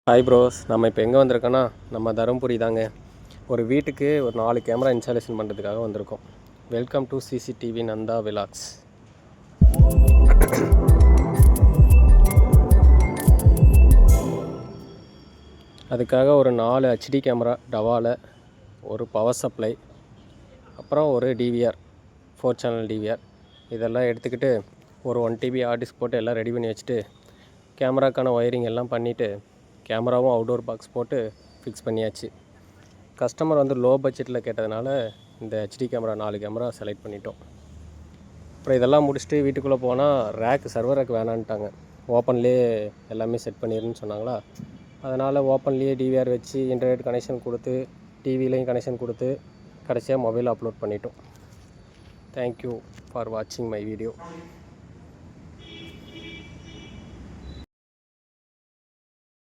Hi bros, நம்ம இப்போ எங்கே வந்திருக்கோன்னா நம்ம தருமபுரி தாங்க. ஒரு வீட்டுக்கு ஒரு 4 கேமரா இன்ஸ்டாலேஷன் பண்ணுறதுக்காக வந்திருக்கோம். Welcome to CCTV Nanda vlogs. அதுக்காக ஒரு 4 HD கேமரா டவாவில், ஒரு பவர் சப்ளை, அப்புறம் ஒரு டிவிஆர் 4 சேனல் டிவிஆர் இதெல்லாம் எடுத்துக்கிட்டு ஒரு 1 TB ஹார்ட் டிஸ்க் போட்டு எல்லாம் ரெடி பண்ணி வச்சுட்டு கேமராக்கான ஒயரிங் எல்லாம் பண்ணிவிட்டு கேமராவும் அவுட்டோர் பாக்ஸ் போட்டு ஃபிக்ஸ் பண்ணியாச்சு. கஸ்டமர் வந்து லோ பட்ஜெட்டில் கேட்டதுனால இந்த HD கேமரா 4 கேமரா செலக்ட் பண்ணிட்டோம். அப்புறம் இதெல்லாம் முடிச்சுட்டு வீட்டுக்குள்ளே போனால் சர்வர் ரேக் வேணான்ட்டாங்க. ஓப்பன்லேயே எல்லாமே செட் பண்ணிடுன்னு சொன்னாங்களா, அதனால் ஓப்பன்லேயே டிவிஆர் வச்சு இன்டர்நெட் கனெக்ஷன் கொடுத்து டிவிலையும் கனெக்ஷன் கொடுத்து கடைசியாக மொபைலில் அப்லோட் பண்ணிட்டோம். தேங்க்யூ ஃபார் வாட்சிங் மை வீடியோ.